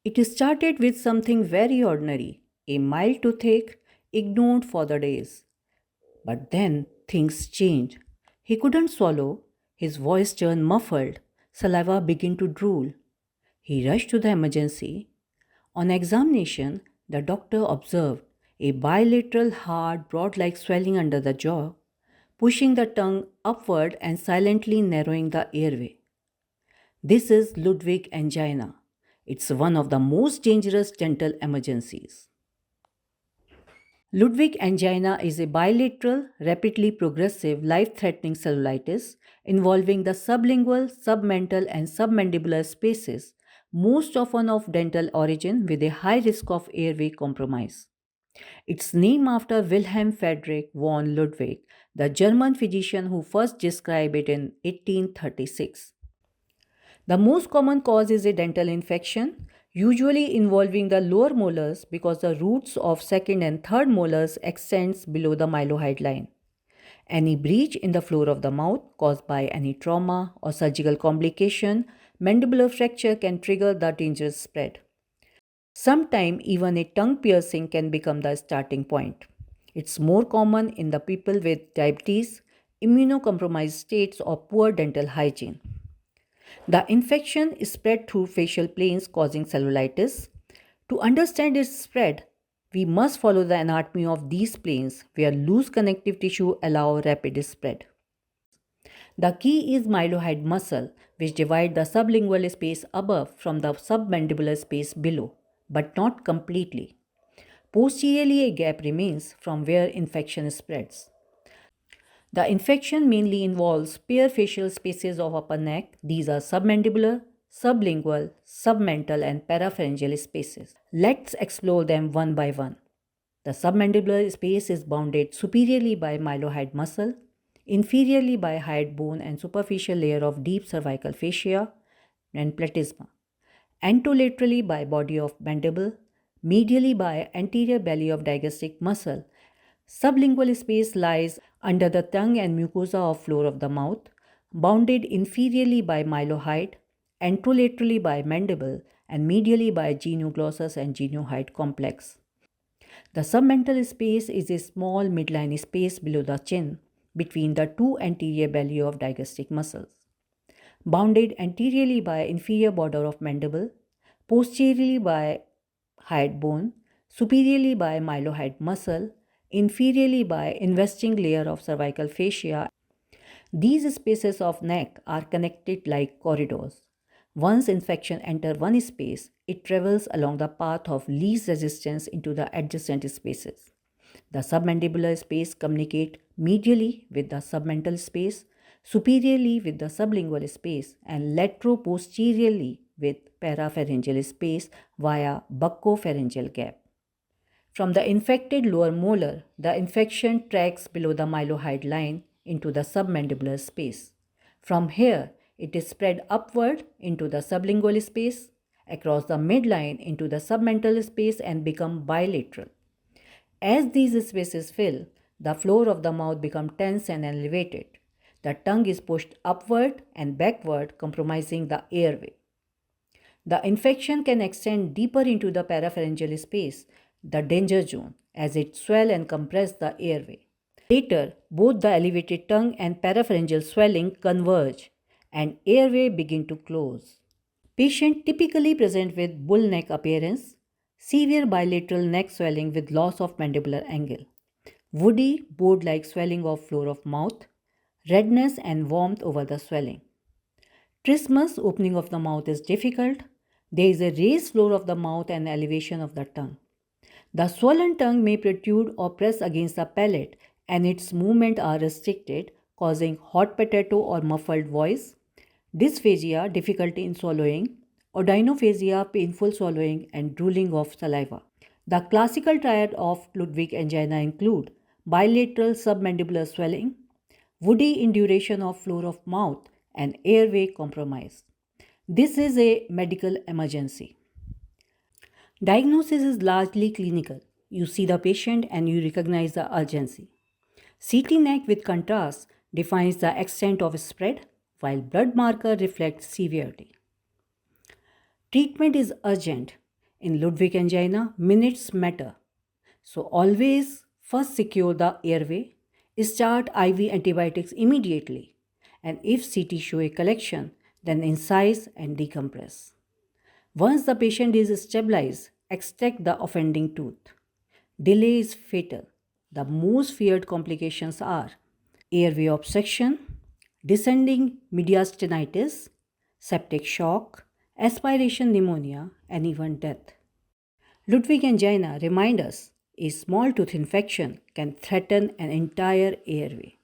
It started with something very ordinary, a mild toothache ignored for the days. But then things changed. He couldn't swallow, his voice turned muffled, saliva began to drool. He rushed to the emergency. On examination, the doctor observed a bilateral hard, broad like swelling under the jaw, pushing the tongue upward and silently narrowing the airway. This is Ludwig angina. It's one of the most dangerous dental emergencies. Ludwig angina is a bilateral, rapidly progressive, life threatening cellulitis involving the sublingual, submental, and submandibular spaces, most often of dental origin with a high risk of airway compromise. It's named after Wilhelm Friedrich von Ludwig, the German physician who first described it in 1836. The most common cause is a dental infection, usually involving the lower molars because the roots of second and third molars extends below the mylohyoid line. Any breach in the floor of the mouth caused by any trauma or surgical complication, mandibular fracture can trigger the dangerous spread. Sometimes even a tongue piercing can become the starting point. It's more common in the people with diabetes, immunocompromised states, or poor dental hygiene. The infection is spread through facial planes causing cellulitis. To understand its spread, we must follow the anatomy of these planes where loose connective tissue allow rapid spread. The key is mylohyoid muscle, which divide the sublingual space above from the submandibular space below, but not completely. Posteriorly, a gap remains from where infection spreads. The infection mainly involves facial spaces of upper neck. These are submandibular, sublingual, submental, and parapharyngeal spaces. Let's explore them one by one. The submandibular space is bounded superiorly by mylohyoid muscle, inferiorly by hyoid bone and superficial layer of deep cervical fascia and platysma, anterolaterally by body of mandible, medially by anterior belly of digastric muscle. Sublingual space lies under the tongue and mucosa of floor of the mouth, bounded inferiorly by mylohyoid, anterolaterally by mandible, and medially by genioglossus and geniohyoid complex. The submental space is a small midline space below the chin between the two anterior belly of digastric muscles, bounded anteriorly by inferior border of mandible, posteriorly by hyoid bone, superiorly by mylohyoid muscle, inferiorly by investing layer of cervical fascia. These spaces of neck are connected like corridors. Once infection enters one space, it travels along the path of least resistance into the adjacent spaces. The submandibular space communicate medially with the submental space, superiorly with the sublingual space, and lateroposteriorly with parapharyngeal space via buccopharyngeal gap. From the infected lower molar, the infection tracks below the mylohyoid line into the submandibular space. From here, it is spread upward into the sublingual space, across the midline into the submental space and become bilateral. As these spaces fill, the floor of the mouth becomes tense and elevated. The tongue is pushed upward and backward, compromising the airway. The infection can extend deeper into the parapharyngeal space, the danger zone, as it swell and compress the airway. Later, both the elevated tongue and parapharyngeal swelling converge and airway begin to close. Patient typically present with bull neck appearance, severe bilateral neck swelling with loss of mandibular angle, woody, board-like swelling of floor of mouth, redness and warmth over the swelling. Trismus, opening of the mouth is difficult. There is a raised floor of the mouth and elevation of the tongue. The swollen tongue may protrude or press against the palate and its movement are restricted, causing hot potato or muffled voice, dysphagia, difficulty in swallowing, odynophagia, painful swallowing, and drooling of saliva. The classical triad of Ludwig angina include bilateral submandibular swelling, woody induration of floor of mouth, and airway compromise. This is a medical emergency. Diagnosis is largely clinical. You see the patient and you recognize the urgency. CT neck with contrast defines the extent of spread, while blood marker reflects severity. Treatment is urgent. In Ludwig angina, minutes matter. So always first secure the airway, start IV antibiotics immediately, and if CT show a collection, then incise and decompress. Once the patient is stabilized, extract the offending tooth. Delay is fatal. The most feared complications are airway obstruction, descending mediastinitis, septic shock, aspiration pneumonia, and even death. Ludwig angina reminds us a small tooth infection can threaten an entire airway.